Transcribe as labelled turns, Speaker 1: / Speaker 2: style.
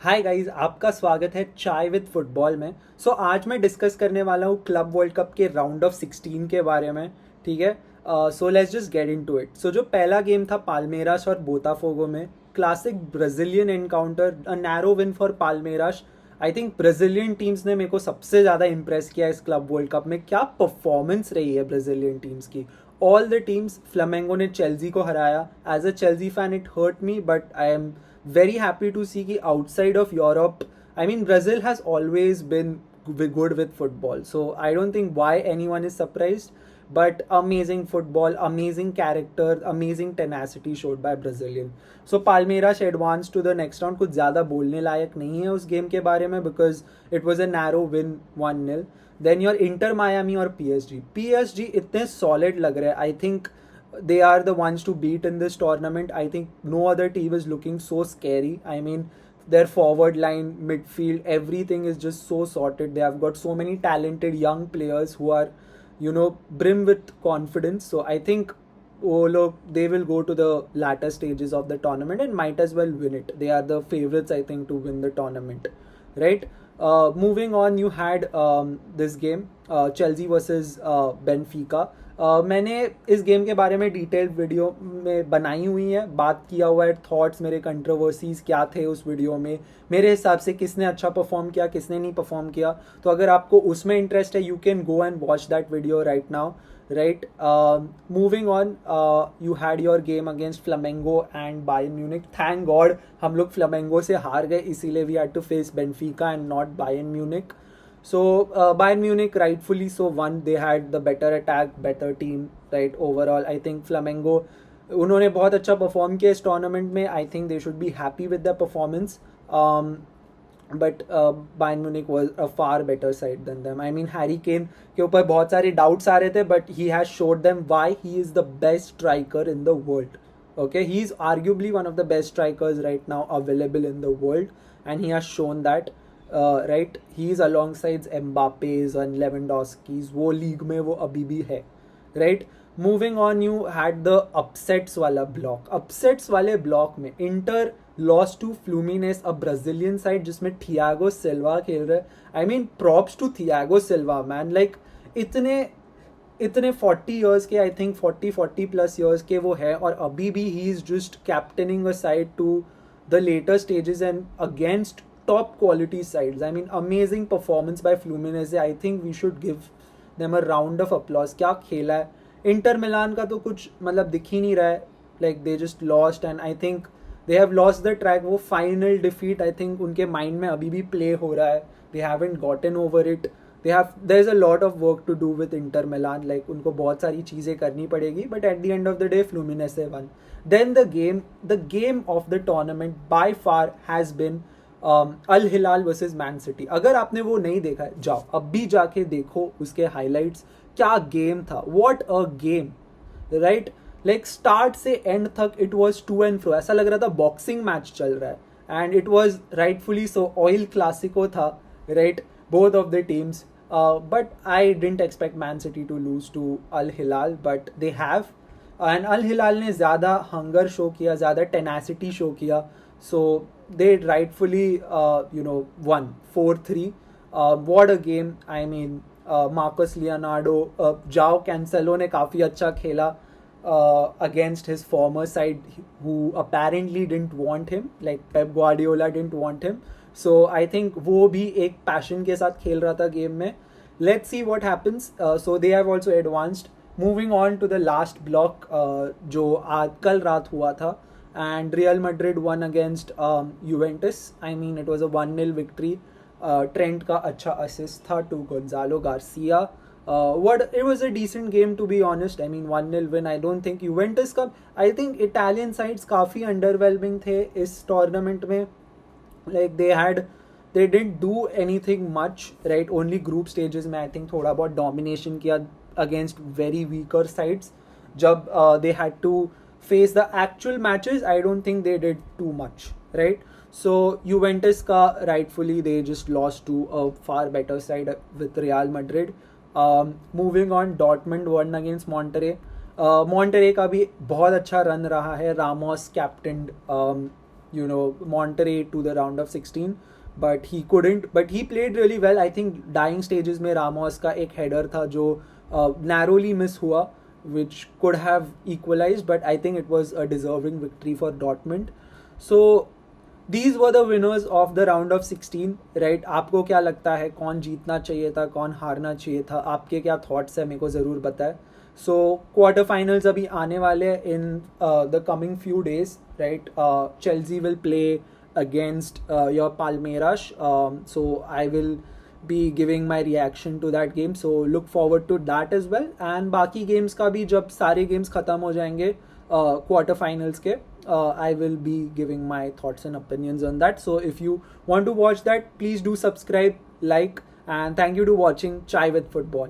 Speaker 1: Hi guys, आपका स्वागत है चाय विद फुटबॉल में। आज मैं डिस्कस करने वाला हूँ क्लब वर्ल्ड कप के राउंड ऑफ 16 के बारे में। ठीक है। Let's just get into it. जो पहला गेम था पाल्मेरास और बोताफोगो में, classic Brazilian encounter, a narrow win for Palmeiras. I think Brazilian teams ने मेरे को सबसे ज़्यादा इंप्रेस किया इस क्लब वर्ल्ड कप में। क्या परफॉर्मेंस रही है ब्राजीलियन टीम्स की। ऑल द टीम्स, फ्लामेंगो ने चेल्सी को हराया। As a Chelsea fan it hurt me, but I am very happy to see कि outside of Europe, I mean Brazil has always been good with football, so I don't think why anyone is surprised. But amazing football, amazing character, amazing tenacity showed by Brazilian. Palmeiras advanced to the next round. कुछ ज़्यादा बोलने लायक नहीं है उस game के बारे में because it was a narrow win 1-0. Then your Inter Miami और PSG इतने solid लग रहे हैं. I think they are the ones to beat in this tournament. I think no other team is looking so scary. I mean, their forward line, midfield, everything is just so sorted. They have got so many talented young players who are, brim with confidence. So I think, oh look, they will go to the latter stages of the tournament and might as well win it. They are the favorites, I think, to win the tournament, right? Moving on, you had this game, Chelsea versus Benfica. मैंने इस game के बारे में detailed video में बनाई हुई है, बात किया हुआ है, थॉट्स मेरे, कंट्रोवर्सीज क्या थे उस वीडियो में, मेरे हिसाब से किसने अच्छा परफॉर्म किया, किसने नहीं परफॉर्म किया। तो अगर आपको उसमें इंटरेस्ट है, you can go and watch that video right now, right. Moving on, you had your game against Flamengo and Bayern Munich. Thank God हम लोग फ्लामेंगो से हार गए, इसीलिए we had to face Benfica and not Bayern Munich. So Bayern Munich rightfully so won. They had the better attack, better team, right? Overall, I think Flamengo उन्होंने बहुत अच्छा perform किया इस टूर्नामेंट में. I think they should be happy with their performance. But Bayern Munich was a far better side than them. I mean, Harry Kane के ऊपर बहुत सारे doubts आ रहे थे, but he has showed them why he is the best striker in the world. Okay, he is arguably one of the best strikers right now available in the world, and he has shown that. Right, he is along Mbappe's and Lewandowski's, वो league में वो अभी भी है, right. Moving on, you had the upsets वाला block. Upsets वाले block में Inter loss to Fluminense, a Brazilian side जिसमें थियागो सिल्वा खेल रहे. I mean props to Thiago Silva man. Like इतने इतने 40 ईयर्स के, आई थिंक 40 प्लस ईयर्स के वो है, और अभी भी he is just captaining a side to the later stages and against top quality sides. I mean, amazing performance by Fluminense. I think we should give them a round of applause. क्या खेला है. Inter Milan का तो कुछ मतलब दिख ही नहीं रहा है. Like they just lost and I think they have lost the track. वो final defeat I think उनके mind में अभी भी play हो रहा है. They haven't gotten over it. There's a lot of work to do with Inter Milan. Like उनको बहुत सारी चीज़ें करनी पड़ेगी. But at the end of the day, Fluminense won. Then the game of the tournament by far has been Al Hilal versus Man City. अगर आपने वो नहीं देखा है, जाओ अब भी जाके देखो उसके हाइलाइट्स. क्या गेम था, what a game, right. Like start से एंड तक it was to and fro. ऐसा लग रहा था बॉक्सिंग मैच चल रहा है. And it was rightfully so el clasico था, right, both of the teams. But I didn't expect Man City to lose to Al Hilal, but they have. And Al Hilal ने ज़्यादा hunger show किया, ज़्यादा tenacity show किया. So they rightfully, won 4-3. What a game! I mean, Marcus Leonardo, Joao Cancelo ने काफ़ी अच्छा खेला against his former side, who apparently didn't want him, like Pep Guardiola didn't want him. So I think वो भी एक passion के साथ खेल रहा था गेम में. Let's see what happens. So they have also advanced. Moving on to the last block, जो आज कल रात हुआ था. And Real Madrid won against Juventus. I mean, it was a 1-0 victory. Trent का अच्छा assist था to Gonzalo Garcia. It was a decent game to be honest. I mean, 1-0 win. I don't think Juventus का, I think Italian sides काफ़ी underwhelming थे इस tournament में. Like they didn't do anything much, right? Only group stages में I think थोड़ा बहुत domination किया against very weaker sides. जब they had to face the actual matches, I don't think they did too much, right? So Juventus ka rightfully they just lost to a far better side with Real Madrid. Moving on, Dortmund won against Monterrey. Monterrey का भी बहुत अच्छा run रहा है. Ramos captained Monterrey to the round of 16, but he couldn't. But he played really well. I think dying stages में Ramos का एक header था जो narrowly miss हुआ, which could have equalized, but I think it was a deserving victory for Dortmund. So these were the winners of the round of 16, right? आपको क्या लगता है कौन जीतना चाहिए था, कौन हारना चाहिए था? आपके क्या थॉट्स है, मेरे को ज़रूर बताएं. सो क्वार्टर फाइनल्स अभी आने वाले हैं in the coming few days, right? Chelsea will play against your Palmeiras, so I will be giving my reaction to that game, so look forward to that as well. And बाकी games का भी जब सारे games ख़त्म हो जाएंगे quarter finals के, I will be giving my thoughts and opinions on that. So if you want to watch that, please do subscribe, like, and thank you to watching Chai with Football.